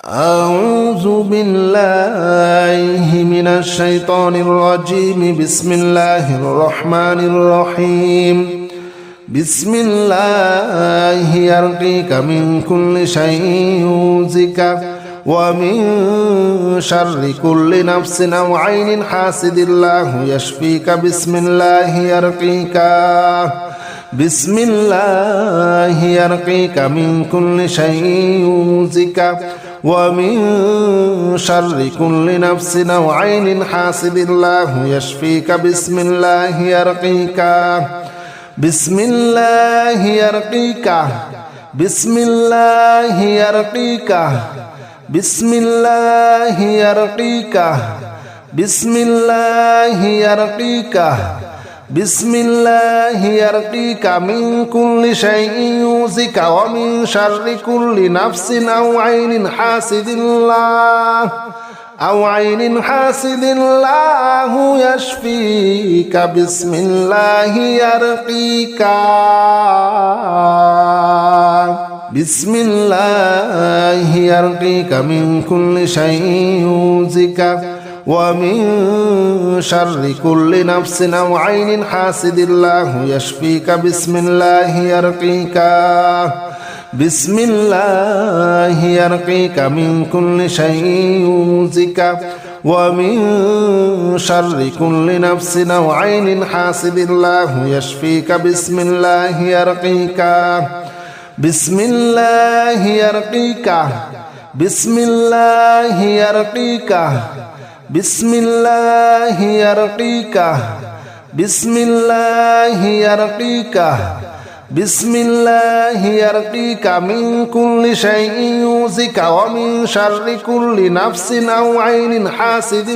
أعوذ بالله من الشيطان الرجيم بسم الله الرحمن الرحيم بسم الله يرقيك من كل شيء يؤذيك ومن شر كل نفس أو عين حاسد الله يشفيك بسم الله يرقيك بسم الله يرقيك من كل شيء يؤذيك ومن شر كل نفس أو عين حاسد الله يشفيك بسم الله يرقيك بسم الله يرقيك بسم الله يرقيك بسم الله يرقيك بسم الله يرقيك بسم الله يرقيك من كل شيء يؤذيك ومن شر كل نفس أو عين حاسد الله يشفيك بسم الله يرقيك بسم الله يرقيك من كل شيء يؤذيك ومن شر كل نفس أو عين حاسد الله يشفيك بسم الله يرقيك بسم الله يرقيك من كل شيء يؤذيك ومن شر كل نفس أو عين حاسد الله يشفيك بسم الله يرقيك بسم الله يرقيك بسم الله يرقيك بسم الله يرقيك بسم الله يرقيك بسم الله يرقيك من كل شيء يؤذيك ومن شر كل نفس أو عين حاسد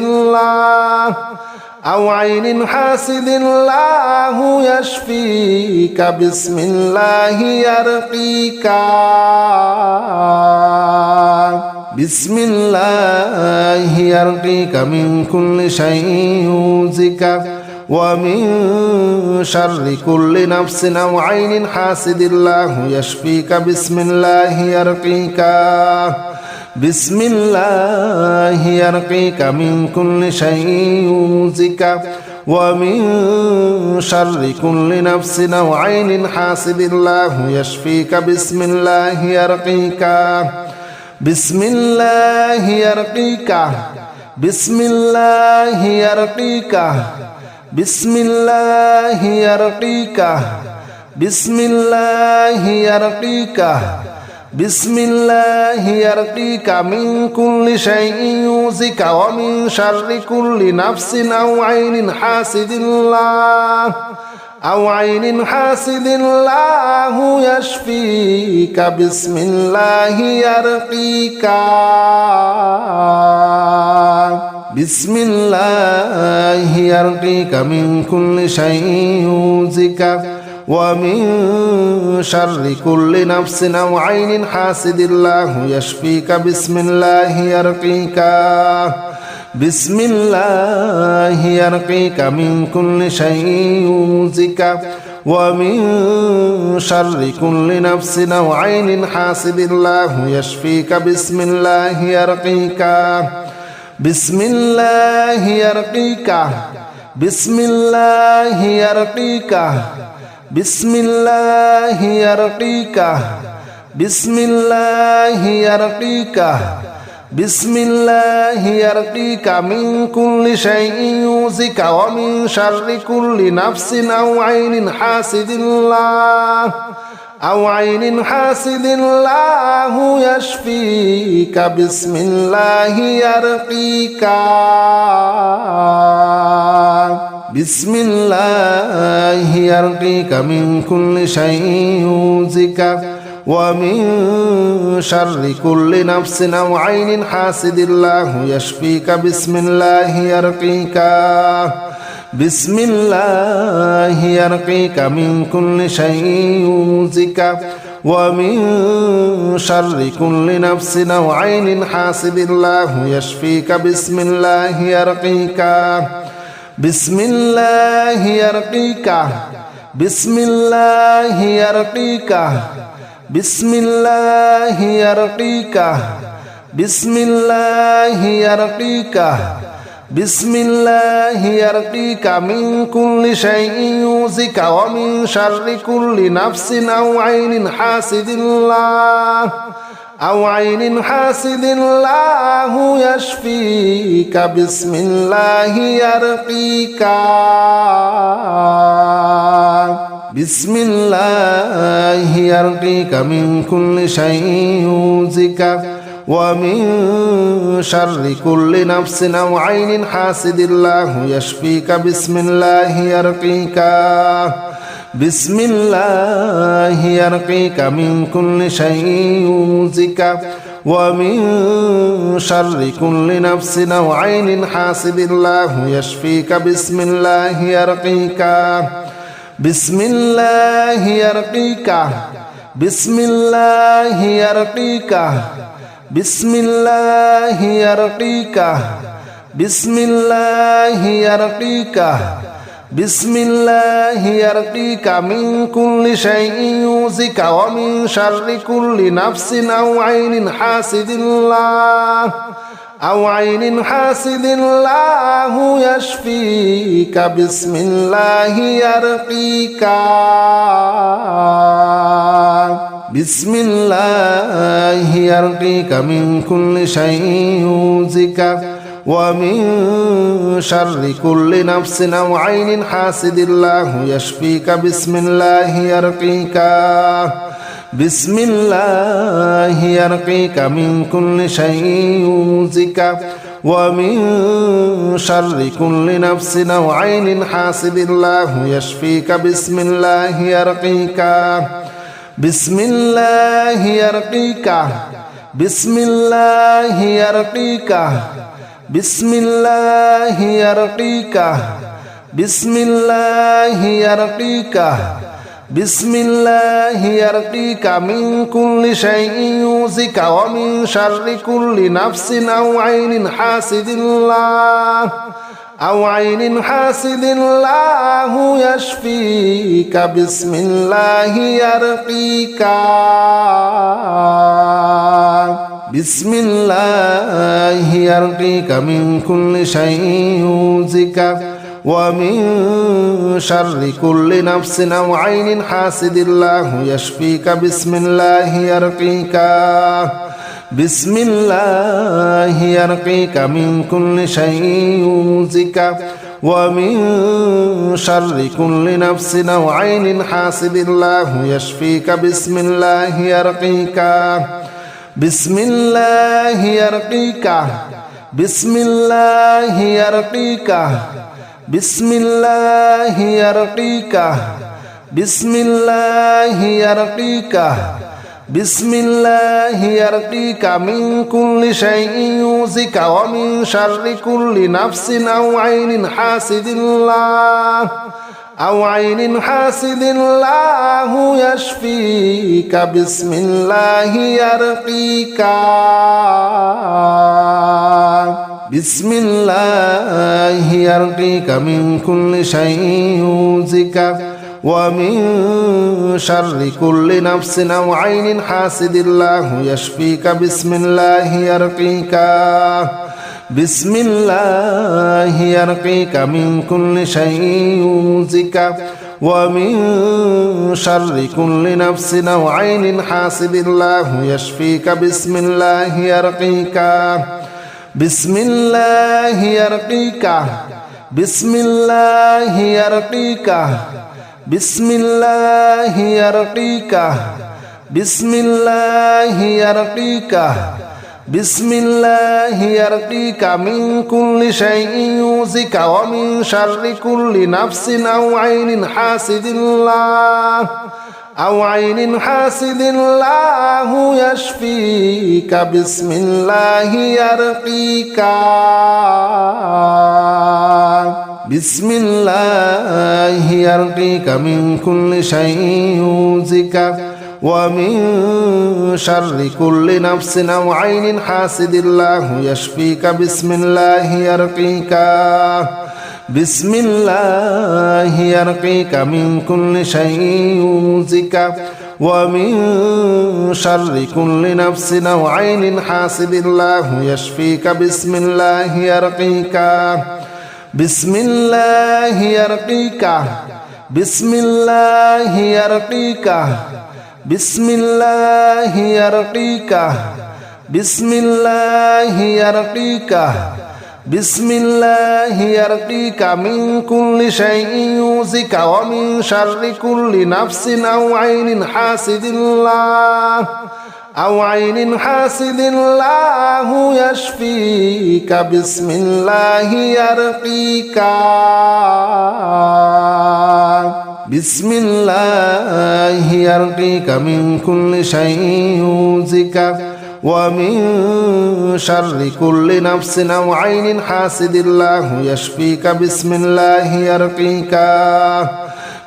الله يشفيك بسم الله يرقيك بسم الله يرقيك من كل شيء يؤذيك ومن شر كل نفس أو عين حاسد الله يشفيك بسم الله يرقيك بسم الله يرقيك من كل شيء يؤذيك ومن شر كل نفس أو عين حاسد الله يشفيك بسم الله يرقيك بسم الله يرقيك بسم الله يرقيك بسم الله يرقيك بسم الله يرقيك بسم الله يرقيك من كل شيء يؤذيك ومن شر كل نفس أو عين حاسد الله يشفيك بسم الله يرقيك بسم الله يرقيك من كل شيء يؤذيك ومن شر كل نفس أو عين حاسد الله يشفيك بسم الله يرقيك بسم الله يرقيك من كل شيء يؤذيك ومن شر كل نفس أو عين حاسد الله يشفيك بسم الله يرقيك بسم الله يرقيك بسم الله يرقيك بسم الله يرقيك بسم الله يرقيك بسم الله يرقيك من كل شيء يؤذيك ومن شر كل نفس أو عين حاسد الله يشفيك بسم الله يرقيك بسم الله يرقيك من كل شيء يؤذيك ومن شر كل نفس أو عين حاسد الله يشفيك بسم الله يرقيك بسم الله يرقيك من كل شيء يؤذيك ومن شر كل نفس أو عين حاسد الله يشفيك بسم الله يرقيك بسم الله يرقيك بسم الله يرقيك بسم الله يرقيك بسم الله يرقيك بسم الله يرقيك من كل شيء يؤذيك ومن شر كل نفس أو عين حاسد الله يشفيك بسم الله يرقيك بسم الله يرقيك من كل شيء يؤذيك ومن شر كل نفس أو عين حاسد الله يشفيك بسم الله يرقيك بسم الله يرقيك من كل شيء يؤذيك ومن شر كل نفس أو عين حاسد الله يشفيك بسم الله يرقيك بسم الله يرقيك بسم الله يرقيك بسم الله يرقيك بسم الله يرقيك بسم الله يرقيك من كل شيء يؤذيك ومن شر كل نفس أو عين حاسد الله يشفيك بسم الله يرقيك بسم الله يرقيك من كل شيء يؤذيك ومن شر كل نفس أو عين حاسد الله يشفيك بسم الله يرقيك بسم الله يرقيك من كل شيء يؤذيك ومن شر كل نفس أو عين حاسد الله يشفيك بسم الله يرقيك بسم الله يرقيك بسم الله يرقيك بسم الله يرقيك بسم الله يرقيك بسم الله يرقيك من كل شيء يؤذيك ومن شر كل نفس أو عين حاسد الله يشفيك بسم الله يرقيك بسم الله يرقيك من كل شيء يؤذيك ومن شر كل نفس أو عين حاسد الله يشفيك بسم الله يرقيك بسم الله يرقيك من كل شيء يؤذيك ومن شر كل نفس أو عين حاسد الله يشفيك بسم الله يرقيك بسم الله يرقيك بسم الله يرقيك بسم الله يرقيك بسم الله يرقيك بسم الله يرقيك من كل شيء يؤذيك ومن شر كل نفس أو عين حاسد الله يشفيك بسم الله يرقيك بسم الله يرقيك من كل شيء يؤذيك ومن شر كل نفس أو عين حاسد الله يشفيك بسم الله يرقيك بسم الله يرقيك من كل شيء يؤذيك ومن شر كل نفس أو عين حاسد الله يشفيك بسم الله يرقيك بسم الله يرقيك بسم الله يرقيك بسم الله يرقيك بسم الله يرقيك بسم الله يرقيك من كل شيء يؤذيك ومن شر كل نفس أو عين حاسد الله يشفيك بسم الله يرقيك بسم الله يرقيك من كل شيء يؤذيك ومن شر كل نفس أو عين حاسد الله يشفيك بسم الله يرقيك بسم الله يرقيك من كل شيء يؤذيك ومن شر كل نفس أو عين حاسد الله يشفيك بسم الله يرقيك بسم الله يرقيك بسم الله يرقيك بسم الله يرقيك بسم الله يرقيك بسم الله يرقيك من كل شيء يؤذيك ومن شر كل نفس أو عين حاسد الله أو عين حاسد الله يشفيك بسم الله يرقيك بسم الله يرقيك من كل شيء يؤذيك ومن شر كل نفس أو عين حاسد الله يشفيك بسم الله يرقيك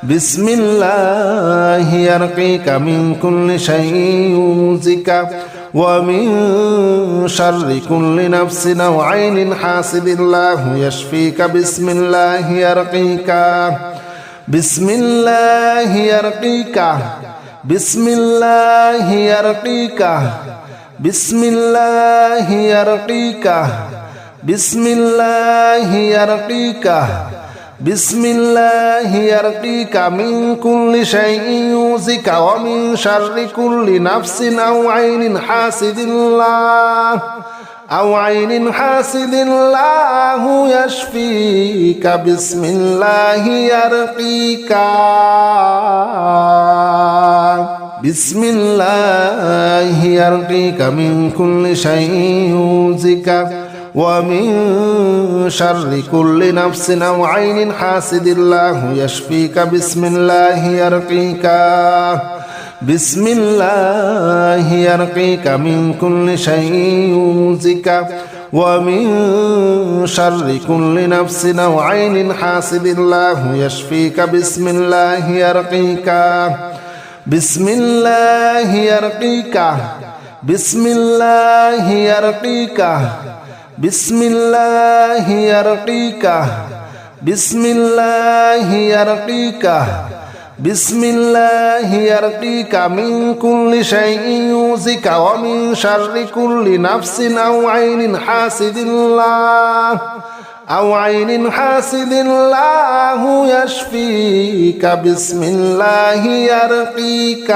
بسم الله يرقيك من كل شيء يؤذيك ومن شر كل نفس أو عين حاسد الله يشفيك بسم الله يرقيك بسم الله يرقيك بسم الله يرقيك بسم الله يرقيك بسم الله يرقيك بسم الله يرقيك من كل شيء يؤذيك ومن شر كل نفس أو عين حاسد الله أو عين حاسد الله يشفيك بسم الله يرقيك بسم الله يرقيك من كل شيء يؤذيك ومن شر كل نفس أو عين حاسد الله يشفيك بسم الله يرقيك بسم الله يرقيك من كل شيء يؤذيك ومن شر كل نفس أو عين حاسد الله يشفيك بسم الله يرقيك بسم الله يرقيك بسم الله يرقيك بسم الله يرقيك بسم الله يرقيك بسم الله يرقيك من كل شيء يؤذيك ومن شر كل نفس أو عين حاسد الله أو عين حاسد الله يشفيك بسم الله يرقيك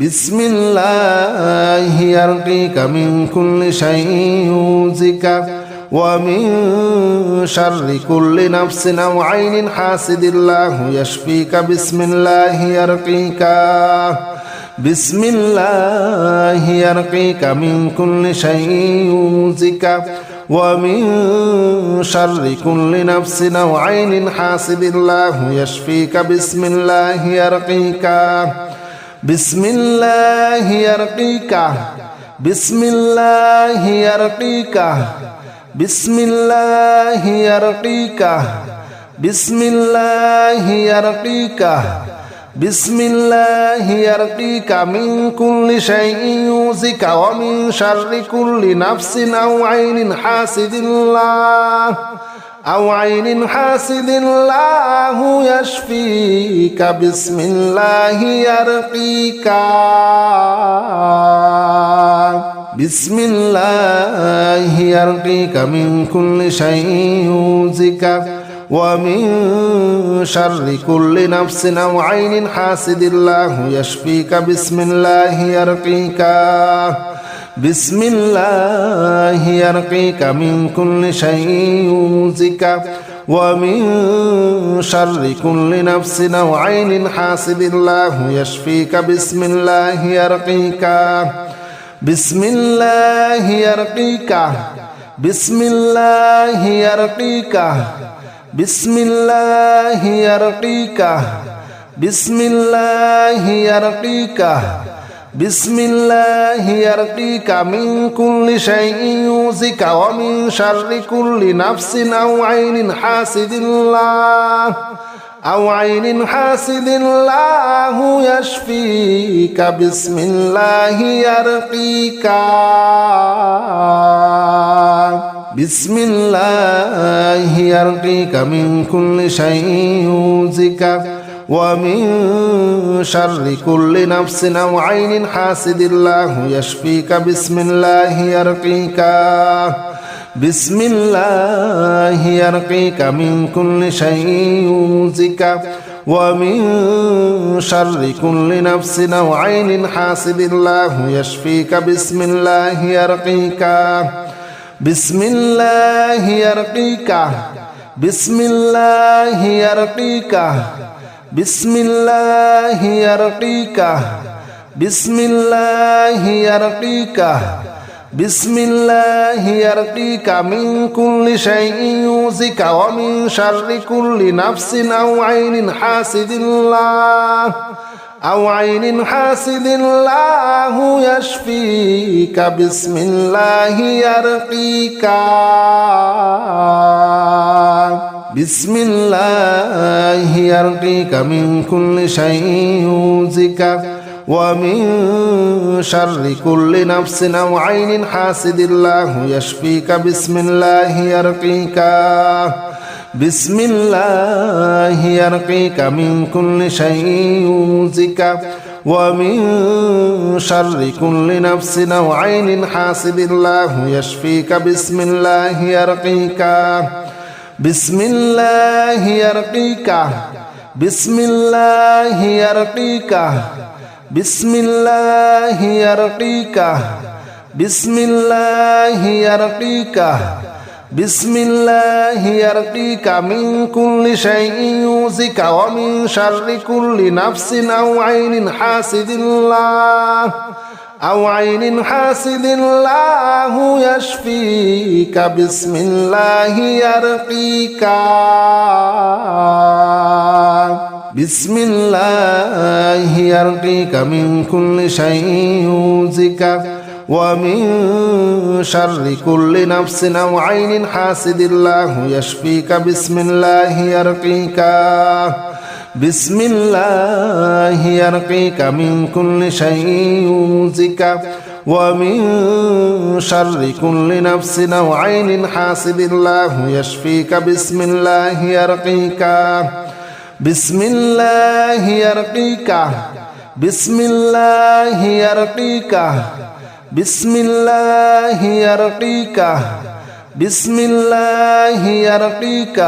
بسم الله يرقيك من كل شيء يؤذيك ومن شر كل نفس أو عين حاسد الله يشفيك بسم الله يرقيك بسم الله يرقيك من كل شيء يؤذيك ومن شر كل نفس أو عين حاسد الله يشفيك بسم الله يرقيك بسم الله يرقيك بسم الله يرقيك بسم الله يرقيك بسم الله يرقيك بسم الله يرقيك من كل شيء يؤذيك ومن شر كل نفس أو عين حاسد الله أو عين حاسد الله يشفيك بسم الله يرقيك بسم الله يرقيك من كل شيء يؤذيك ومن شر كل نفس أو عين حاسد الله يشفيك بسم الله يرقيك بسم الله يرقيك من كل شيء يؤذيك ومن شر كل نفس أو عين حاسد الله يشفيك بسم الله يرقيك بسم الله يرقيك بسم الله يرقيك بسم الله يرقيك بسم الله يرقيك بسم الله يرقيك من كل شيء يؤذيك ومن شر كل نفس أو عين حاسد الله أو عين حاسد الله يشفيك بسم الله يرقيك بسم الله يرقيك من كل شيء يؤذيك ومن شر كل نفس أو عين حاسد الله يشفيك بسم الله يرقيك بسم الله يرقيك من كل شيء يؤذيك ومن شر كل نفس أو عين حاسد الله يشفيك بسم الله يرقيك بسم الله يرقيك بسم الله يرقيك بسم الله يرقيك بسم الله يرقيك بسم الله يرقيك من كل شيء يؤذيك ومن شر كل نفس أو عين حاسد الله أو عين حاسد الله يشفيك بسم الله يرقيك بسم الله يرقيك من كل شيء يؤذيك ومن شر كل نفس أو عين حاسد الله يشفيك بسم الله يرقيك بسم الله يرقيك من كل شيء يؤذيك ومن شر كل نفس أو عين حاسد الله يشفيك بسم الله يرقيك بسم الله يرقيك بسم الله يرقيك بسم الله يرقيك بسم الله يرقيك بسم الله يرقيك من كل شيء يؤذيك ومن شر كل نفس أو عين حاسد الله أو عين حاسد الله يشفيك بسم الله يرقيك بسم الله يرقيك من كل شيء يؤذيك ومن شر كل نفس أو عين حاسد الله يشفيك بسم الله يرقيك بسم الله يرقيك من كل شيء يؤذيك ومن شر كل نفس أو عين حاسد الله يشفيك بسم الله يرقيك بسم الله يرقيك بسم الله يرقيك بسم الله يرقيك بسم الله يرقيك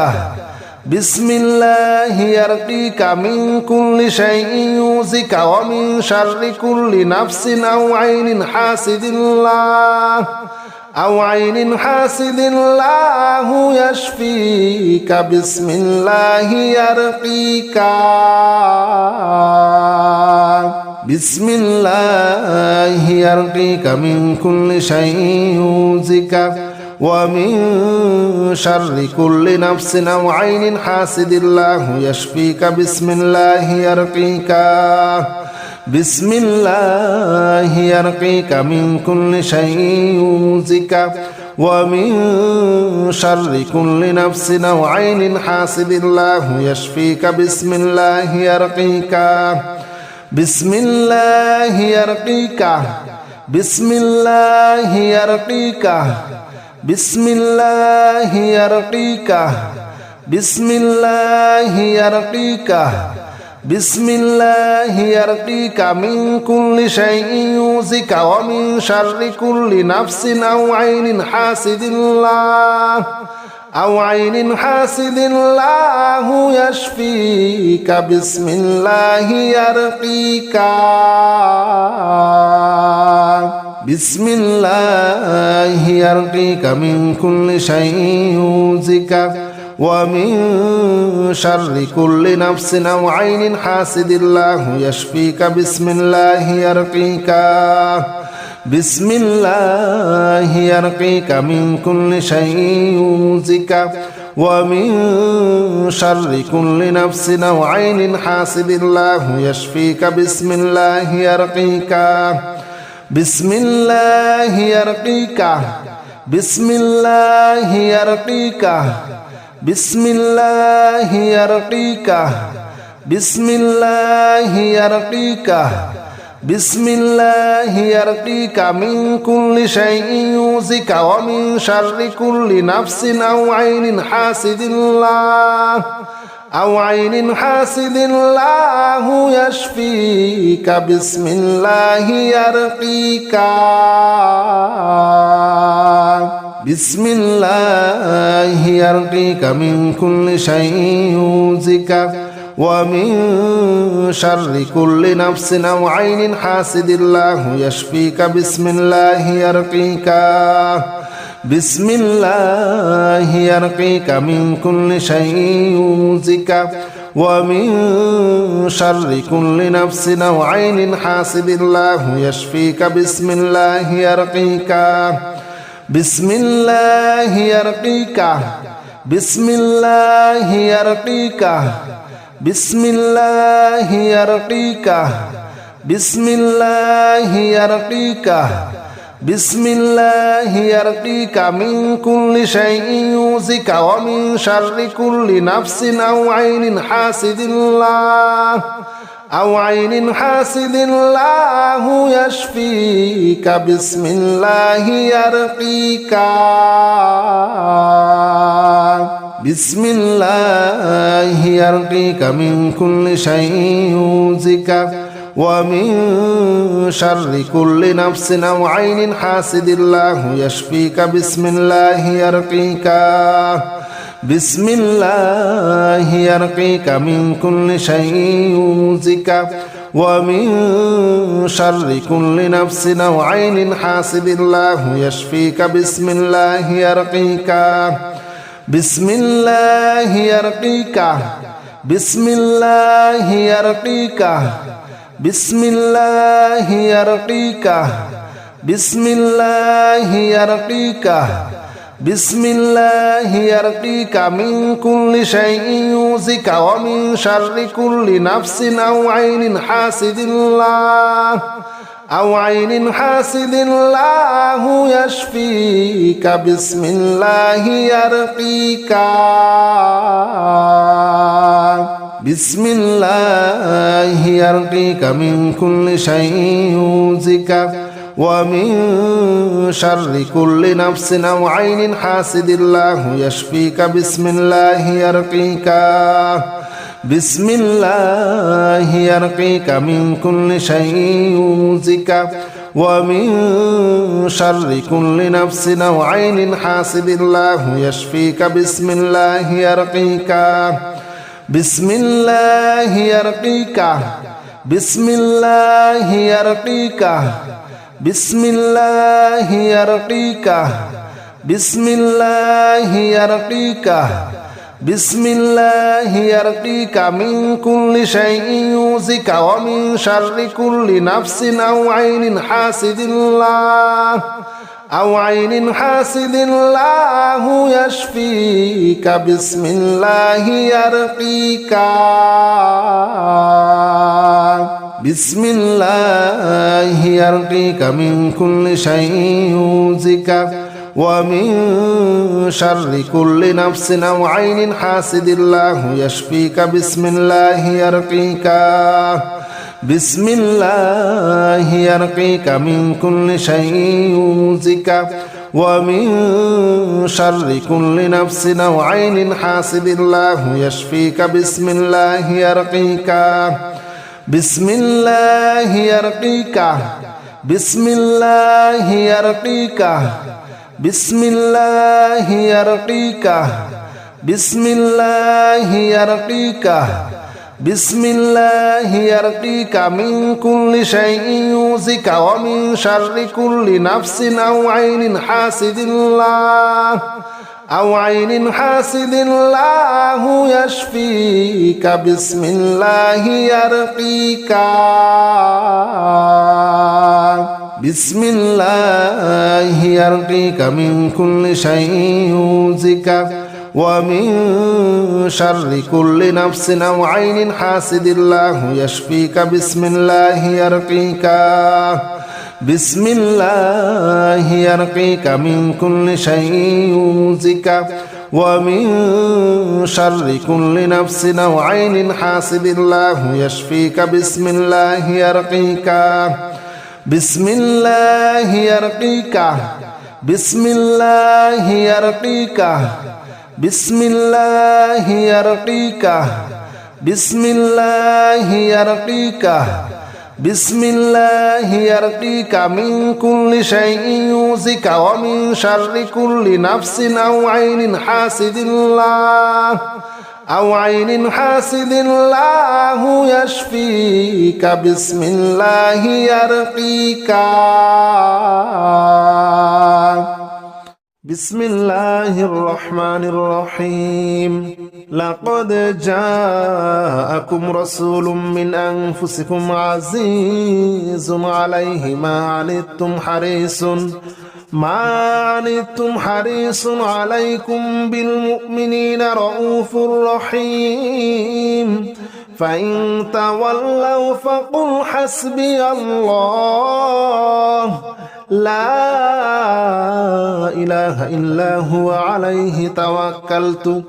بسم الله يرقيك من كل شيء يؤذيك ومن شر كل نفس أو عين حاسد الله أو عين حاسد الله يشفيك بسم الله يرقيك بسم الله يرقيك من كل شيء يؤذيك ومن شر كل نفس أو عين حاسد الله يشفيك بسم الله يرقيك بسم الله يرقيك من كل شيء يؤذيك ومن شر كل نفس أو عين حاسد الله يشفيك بسم الله يرقيك بسم الله يرقيك بسم الله يرقيك بسم الله يرقيك بسم الله يرقيك بسم الله يرقيك من كل شيء يؤذيك ومن شر كل نفس أو عين حاسد الله أو عين حاسد الله يشفيك بسم الله يرقيك بسم الله يرقيك من كل شيء يؤذيك ومن شر كل نفس أو عين حاسد الله يشفيك بسم الله يرقيك بسم الله يرقيك من كل شيء يؤذيك ومن شر كل نفس أو عين حاسد الله يشفيك بسم الله يرقيك بسم الله يرقيك بسم الله يرقيك بسم الله يرقيك بسم الله يرقيك بسم الله يرقيك من كل شيء يؤذيك ومن شر كل نفس أو عين حاسد الله أو عين حاسد الله يشفيك بسم الله يرقيك بسم الله يرقيك من كل شيء يؤذيك ومن شر كل نفس أو عين حاسد الله يشفيك بسم الله يرقيك بسم الله يرقيك من كل شيء يؤذيك ومن شر كل نفس أو عين حاسد الله يشفيك بسم الله يرقيك بسم الله يرقيك بسم الله يرقيك بسم الله يرقيك بسم الله يرقيك بسم الله يرقيك من كل شيء يؤذيك ومن شر كل نفس أو عين حاسد الله أو عين حاسد الله يشفيك بسم الله يرقيك بسم الله يرقيك من كل شيء يؤذيك ومن شر كل نفس أو عين حاسد الله يشفيك بسم الله يرقيك بسم الله يرقيك من كل شيء يؤذيك ومن شر كل نفس أو عين حاسد الله يشفيك بسم الله يرقيك بسم الله يرقيك بسم الله يرقيك بسم الله يرقيك بسم الله يرقيك بسم الله يرقيك من كل شيء يؤذيك ومن شر كل نفس أو عين حاسد الله أو عين حاسد الله يشفيك بسم الله يرقيك بسم الله يرقيك من كل شيء يؤذيك ومن شر كل نفس أو عين حاسد الله يشفيك بسم الله يرقيك بسم الله يرقيك من كل شيء يؤذيك ومن شر كل نفس أو عين حاسد الله يشفيك بسم الله يرقيك بسم الله يرقيك بسم الله يرقيك بسم الله يرقيك بسم الله يرقيك بسم الله يرقيك من كل شيء يؤذيك ومن شر كل نفس أو عين حاسد الله أو عين حاسد الله يشفيك بسم الله يرقيك بسم الله يرقيك من كل شيء يؤذيك ومن شر كل نفس أو عين حاسد الله يشفيك بسم الله يرقيك بسم الله يرقيك من كل شيء يؤذيك ومن شر كل نفس أو عين حاسد الله يشفيك بسم الله يرقيك بسم الله يرقيك بسم الله يرقيك بسم الله يرقيك بسم الله يرقيك بسم الله يرقيك من كل شيء يؤذيك ومن شر كل نفس أو عين حاسد الله أو عين حاسد الله يشفيك بسم الله يرقيك بسم الله يرقيك من كل شيء يؤذيك ومن شر كل نفس أو عين حاسد الله يشفيك بسم الله يرقيك بسم الله يرقيك من كل شيء يؤذيك ومن شر كل نفس أو عين حاسد الله يشفيك بسم الله يرقيك بسم الله يرقيك بسم الله يرقيك بسم الله يرقيك بسم الله يرقيك بسم الله يرقيك من كل شيء يؤذيك ومن شر كل نفس أو عين حاسد الله يشفيك بسم الله يرقيك بسم الله الرحمن الرحيم لقد جاءكم رسول من أنفسكم عزيز عليه ما عنتم حريص عليكم بالمؤمنين رؤوف رحيم فإن تولوا فقل حسبي الله لا إله إلا هو عليه توكلت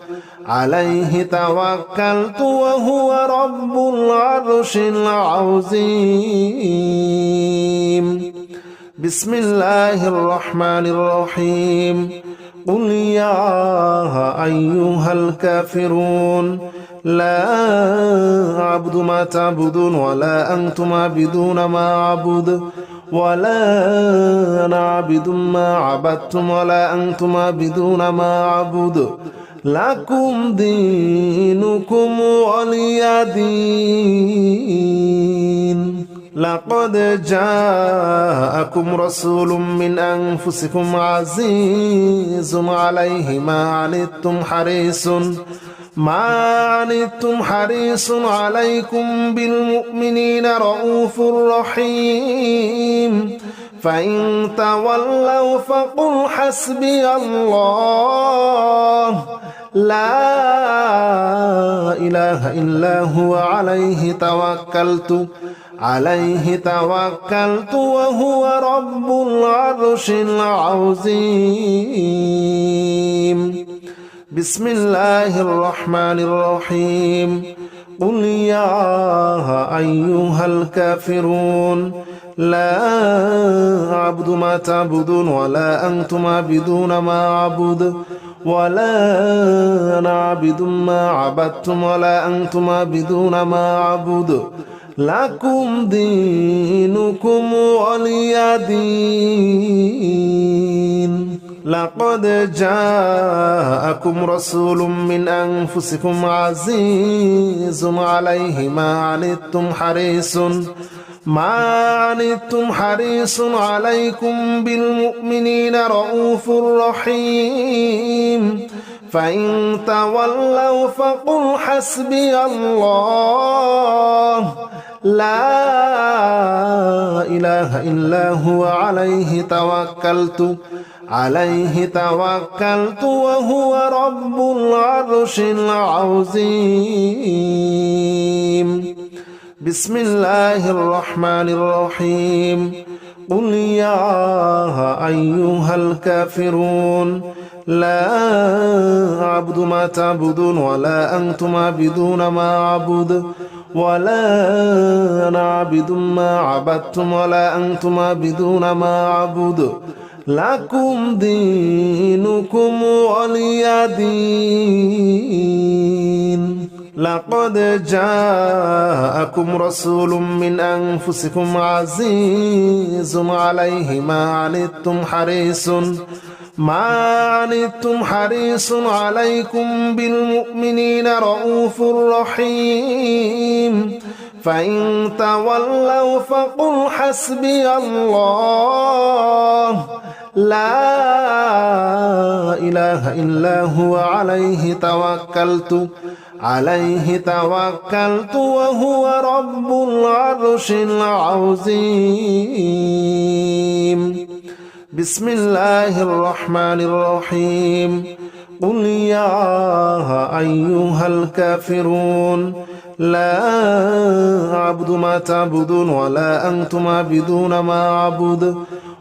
وهو رب العرش العظيم بسم الله الرحمن الرحيم قل يا أيها الكافرون لا أعبد ما تعبدون ولا أنتم عابدون ما أعبد ولا أنا عابد ما عبدتم ولا أنتم عابدون ما أعبد لكم دينكم ولي دين لقد جاءكم رسول من أنفسكم عزيز عليه ما عنتم حريص عليكم بالمؤمنين رؤوف رحيم فإن تولوا فقل حسبي الله لا إله إلا هو عليه توكلت وهو رب العرش العظيم بسم الله الرحمن الرحيم قل يا أيها الكافرون لا أعبد ما تعبدون ولا أنتم عابدون ما أعبد ولا أنا عابد ما عبدتم ولا أنتم عابدون ما أعبد لكم دينكم ولي دين لقد جاءكم رسول من أنفسكم عزيز عليه ما عنتم حريص عليكم بالمؤمنين رؤوف رحيم فإن تولوا فقل حسبي الله لا إله إلا هو عليه توكلت وهو رب العرش العظيم بسم الله الرحمن الرحيم قل يا أيها الكافرون لا أعبد ما تعبدون ولا أنتم عابدون ما أعبد ولا أنا عابد ما عبدتم ولا أنتم عابدون ما أعبد لكم دينكم ولي دين لقد جاءكم رسول من أنفسكم عزيز عليه ما عنتم حريص عليكم بالمؤمنين رؤوف رحيم فإن تولوا فقل حسبي الله لا إله إلا هو عليه توكلت وهو رب العرش العظيم بسم الله الرحمن الرحيم قل يا أيها الكافرون لا أعبد ما تعبدون ولا أنتم عابدون ما أعبد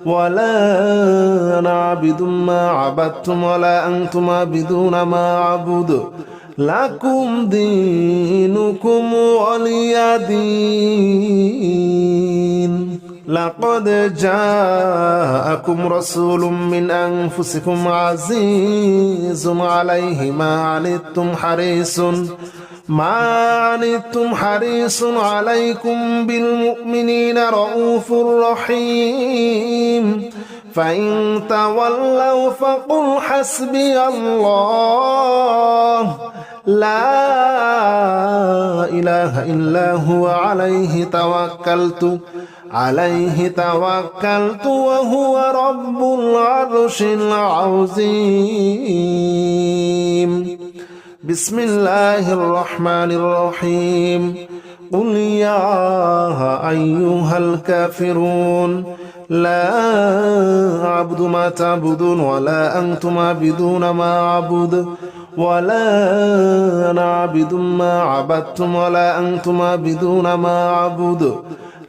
ولا أنا عابد ما عبدتم ولا أنتم عابدون ما أعبد لكم دينكم ولي دين لقد جاءكم رسول من أنفسكم عزيز عليه ما عنتم حريص عليكم بالمؤمنين رؤوف رحيم فإن تولوا فقل حسبي الله لا إله إلا هو عليه توكلت وهو رب العرش العظيم بسم الله الرحمن الرحيم قل يا أيها الكافرون لا أعبد ما تعبدون ولا أنتم عابدون ما أعبد ولا أنا عابد ما عبدتم ولا أنتم عابدون ما أعبد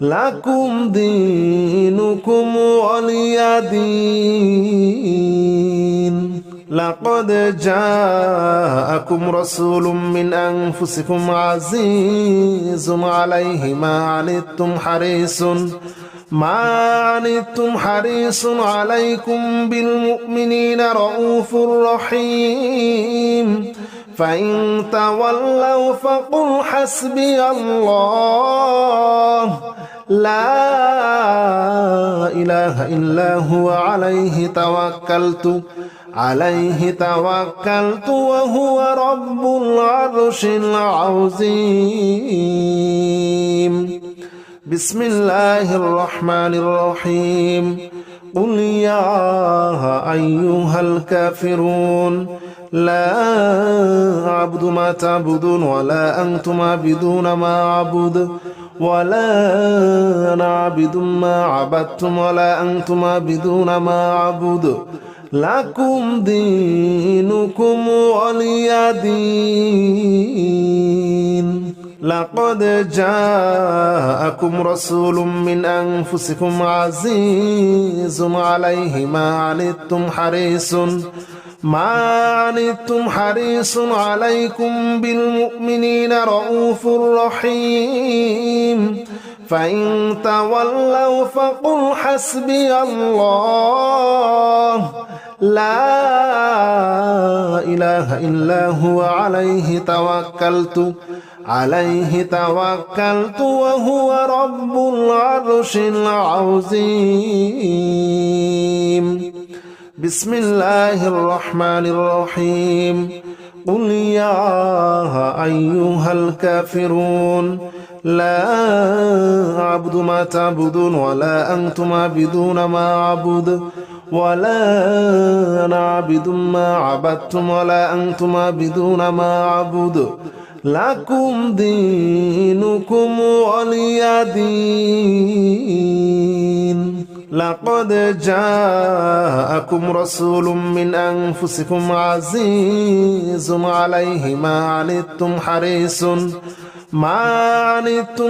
لكم دينكم ولي دين لقد جاءكم رسول من أنفسكم عزيز عليه ما عنتم حريص عليكم بالمؤمنين رؤوف رحيم فإن تولوا فقل حسبي الله لا إله إلا هو عليه توكلت وهو رب العرش العظيم بسم الله الرحمن الرحيم قل يا أيها الكافرون لا أعبد ما تعبدون ولا أنتم عابدون ما أعبد ولا أنا عابد ما عبدتم ولا أنتم عابدون ما أعبد لكم دينكم ولي دين لقد جاءكم رسول من أنفسكم عزيز عليه ما عنتم حريص عليكم بالمؤمنين رؤوف رحيم فإن تولوا فقل حسبي الله لا إله إلا هو عليه توكلت وهو رب العرش العظيم بسم الله الرحمن الرحيم قل يا أيها الكافرون لا أعبد ما تعبدون ولا أنتم عابدون ما أعبد ولا أنا عابد ما عبدتم ولا أنتم عابدون ما أعبد لكم دينكم ولي دين لقد جاءكم رسول من أنفسكم عزيز عليه ما عنتم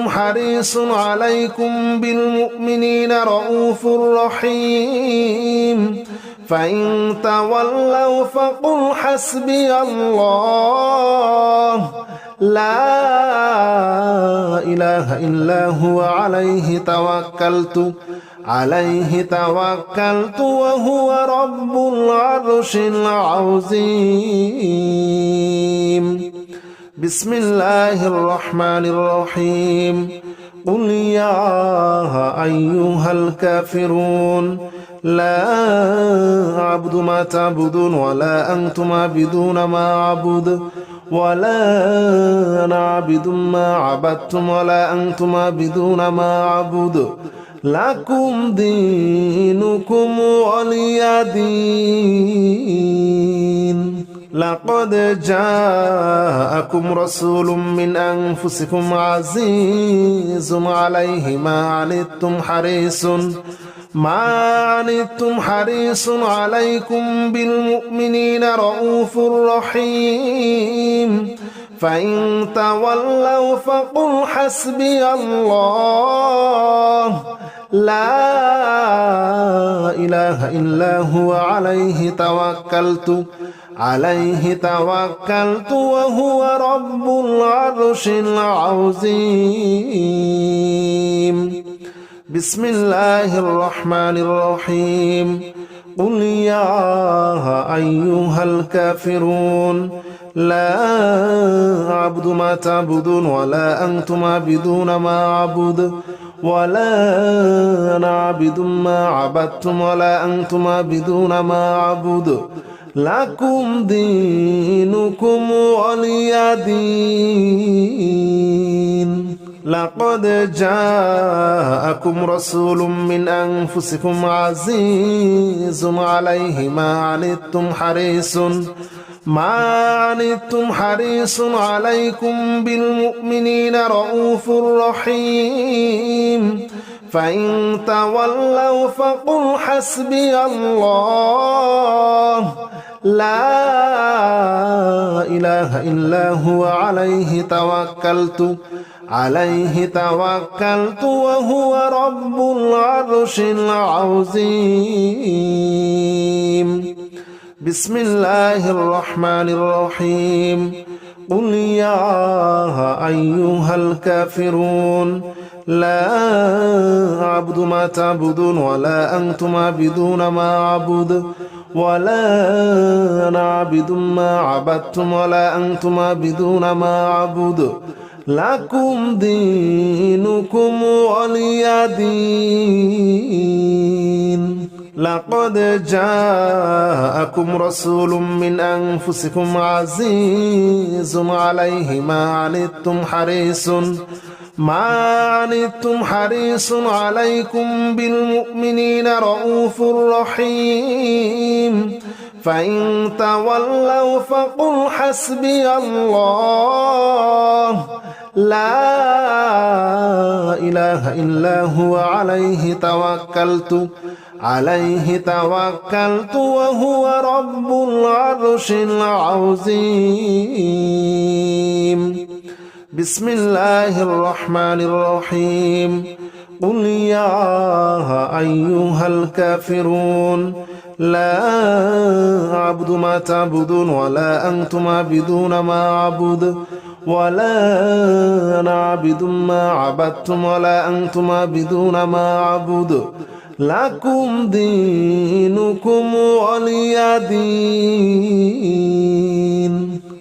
حريص عليكم بالمؤمنين رؤوف رحيم فإن تولوا فقل حسبي الله لا إله إلا هو عليه توكلت وهو رب العرش العظيم بسم الله الرحمن الرحيم قل يا أيها الكافرون لا أعبد ما تعبدون ولا أنتم عابدون ما أعبد ولا أنا عابد ما عبدتم ولا أنتم عابدون ما أعبد لكم دينكم ولي دين لقد جاءكم رسول من أنفسكم عزيز عليه ما عنتم حريص عليكم بالمؤمنين رؤوف رحيم فإن تولوا فقل حسبي الله لا إله إلا هو عليه توكلت وهو رب العرش العظيم بسم الله الرحمن الرحيم قل يا أيها الكافرون لا أعبد ما تعبدون ولا أنتم عابدون ما أعبد ولا أنا عابد ما عبدتم ولا أنتم عابدون ما أعبد لكم دينكم ولي دين لقد جاءكم رسول من أنفسكم عزيز عليه ما عنتم حريص عليكم بالمؤمنين رؤوف رحيم فإن تولوا فقل حسبي الله لا إله إلا هو عليه توكلت وهو رب العرش العظيم بسم الله الرحمن الرحيم قل يا أيها الكافرون لا أعبد ما تعبدون ولا أنتم عابدون ما أعبد ولا أنا عابد ما عبدتم ولا أنتم عابدون ما أعبد لكم دينكم ولي دين لقد جاءكم رسول من أنفسكم عزيز عليه ما عنتم حريص عليكم بالمؤمنين رؤوف رحيم فإن تولوا فقل حسبي الله لا إله إلا هو عليه توكلت وهو رب العرش العظيم بسم الله الرحمن الرحيم قل يا أيها الكافرون لا أعبد ما تعبدون ولا أنتم عابدون ما أعبد ولا أنا عابد ما عبدتم ولا أنتم عابدون ما أعبد لكم دينكم ولي دين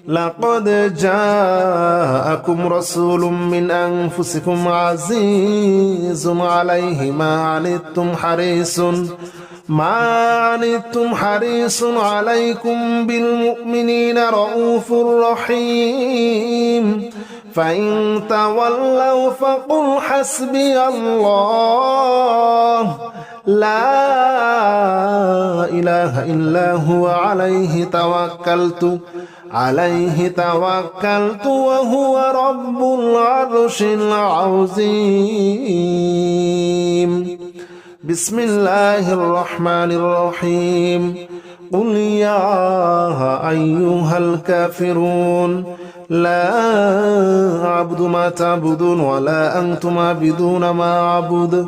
لقد جاءكم رسول من أنفسكم عزيز عليه ما عنتم حريص عليكم بالمؤمنين رؤوف رحيم فإن تولوا فقل حسبي الله لا إله إلا هو عليه توكلت وهو رب العرش العظيم بسم الله الرحمن الرحيم قل يا أيها الكافرون لا أعبد ما تعبدون ولا أنتم عابدون ما أعبد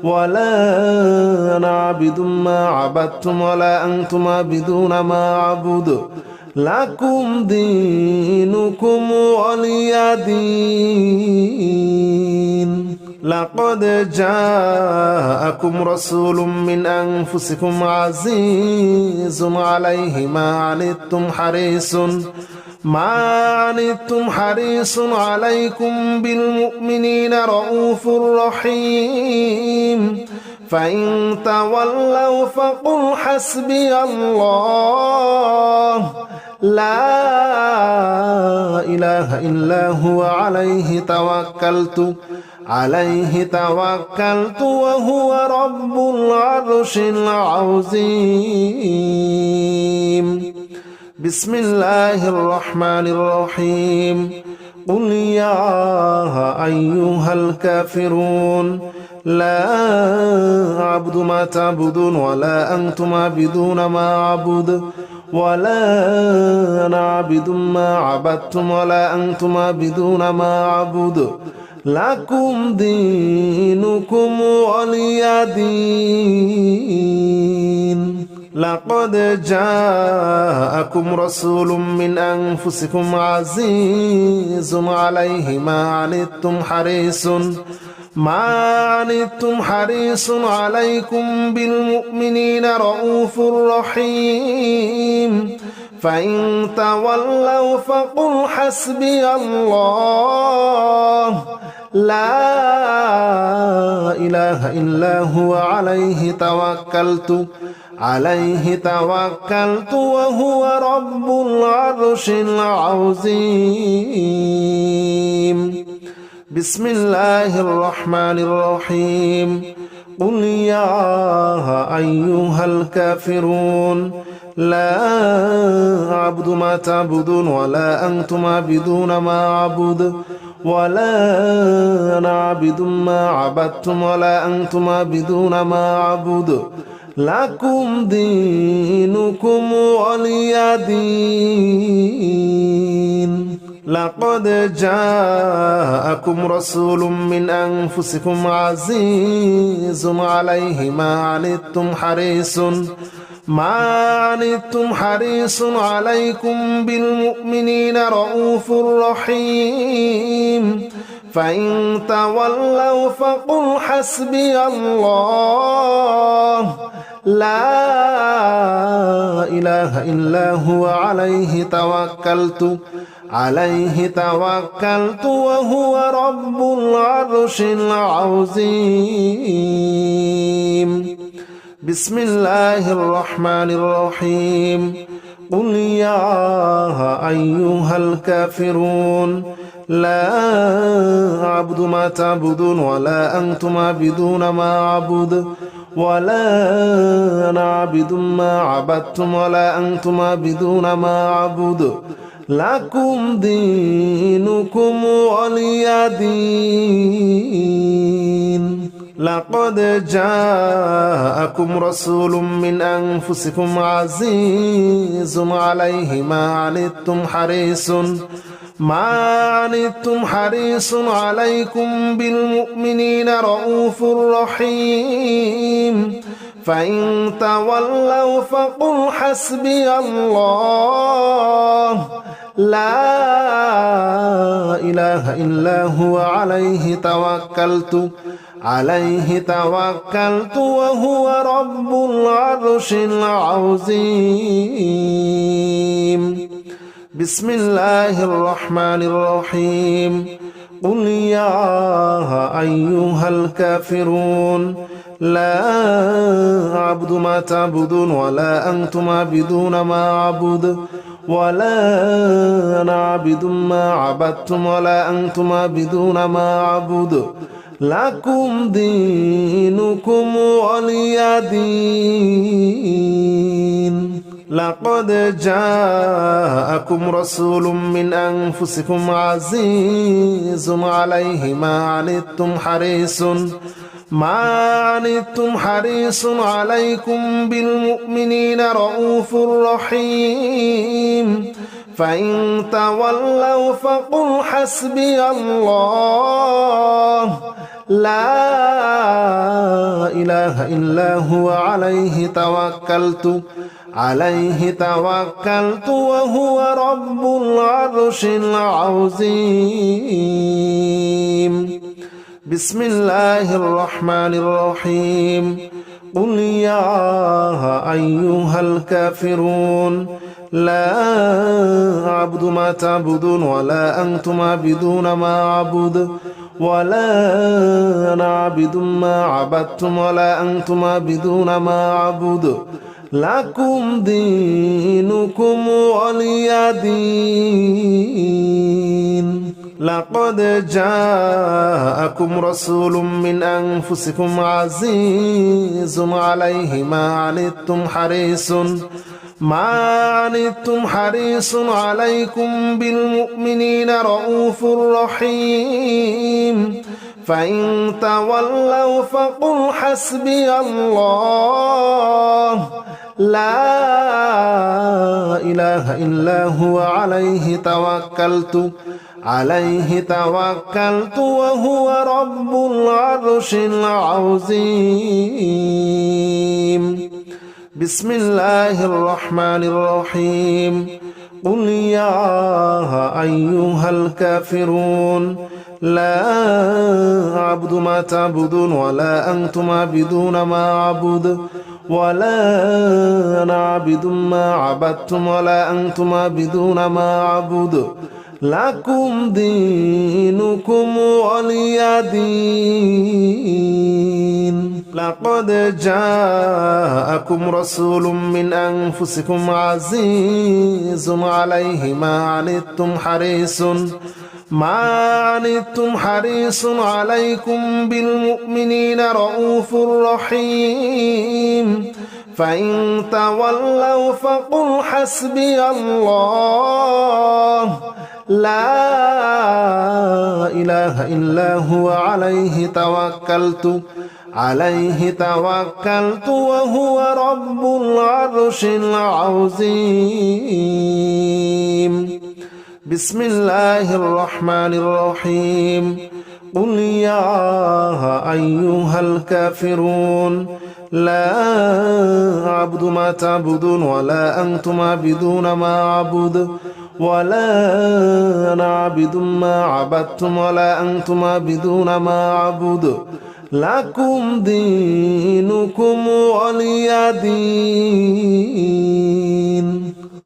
ولا أنا عابد ما عبدتم ولا أنتم عابدون ما أعبد لكم دينكم ولي دين لقد جاءكم رسول من أنفسكم عزيز عليه ما عنتم حريص عليكم بالمؤمنين رؤوف رحيم فإن تولوا فقل حسبي الله لا إله إلا هو عليه توكلت وهو رب العرش العظيم بسم الله الرحمن الرحيم قل يا أيها الكافرون لا أعبد ما تعبدون ولا أنتم عابدون ما أعبد ولا أنا عابد ما عبدتم ولا أنتم عابدون ما أعبد لكم دينكم ولي دين لقد جاءكم رسول من أنفسكم عزيز عليه ما ما عنتم حريص عليكم بالمؤمنين رؤوف رحيم فإن تولوا فقل حسبي الله لا إله إلا هو عليه توكلت وهو رب العرش العظيم بسم الله الرحمن الرحيم قل يا أيها الكافرون لا أعبد ما تعبدون ولا أنتم عابدون ما أعبد ولا أنا عابد ما عبدتم ولا أنتم عابدون ما أعبد لكم دينكم ولي دين لقد جاءكم رسول من أنفسكم عزيز عليه ما عنتم حريص عليكم بالمؤمنين رؤوف رحيم فإن تولوا فقل حسبي الله لا إله إلا هو عليه توكلت وهو رب العرش العظيم بسم الله الرحمن الرحيم قل يا أيها الكافرون لا أعبد ما تعبدون ولا أنتم عابدون ما أعبد ولا أنا عابد ما عبدتم ولا أنتم عابدون ما أعبد لكم دينكم ولي دين لقد جاءكم رسول من أنفسكم عزيز عليه ما عنتم حريص عليكم بالمؤمنين رؤوف رحيم فإن تولوا فقل حسبي الله لا إله إلا هو عليه توكلت وهو رب العرش العظيم بسم الله الرحمن الرحيم قل يا أيها الكافرون لا أعبد ما تعبدون ولا أنتم عابدون ما أعبد ولا أنا عابد ما عبدتم ولا أنتم عابدون ما أعبد لكم دينكم ولي دين لقد جاءكم رسول من أنفسكم عزيز عليه ما عنتم حريص عليكم بالمؤمنين رؤوف رحيم فإن تولوا فقل حسبي الله لا إله إلا هو عليه توكلت وهو رب العرش العظيم بسم الله الرحمن الرحيم قل يا أيها الكافرون لا أعبد ما تعبدون ولا أنتم عابدون ما أعبد ولا أنا عابد ما عبدتم ولا أنتم عابدون ما أعبد لكم دينكم ولي دين لقد جاءكم رسول من أنفسكم عزيز عليه ما عنتم حريص عليكم بالمؤمنين رؤوف رحيم فإن تولوا فقل حسبي الله لا إله إلا هو عليه توكلت وهو رب العرش العظيم بسم الله الرحمن الرحيم قل يا أيها الكافرون لا أعبد ما تعبدون ولا أنتم عابدون ما أعبد ولا أنا عابد ما عبدتم ولا أنتم عابدون ما أعبد لكم دينكم ولي دين. لقد جاءكم رسول من أنفسكم عزيز عليه ما عنتم حريص عليكم بالمؤمنين رؤوف رحيم. فإن تولوا فقل حسبي الله لا إله إلا هو عليه توكلت وهو رب العرش العظيم. بسم الله الرحمن الرحيم. قل يا أيها الكافرون لا أعبد ما تعبدون ولا أنتم عابدون ما أعبد ولا أنا عابد ما عبدتم ولا أنتم عابدون ما أعبد لكم دينكم ولي دين.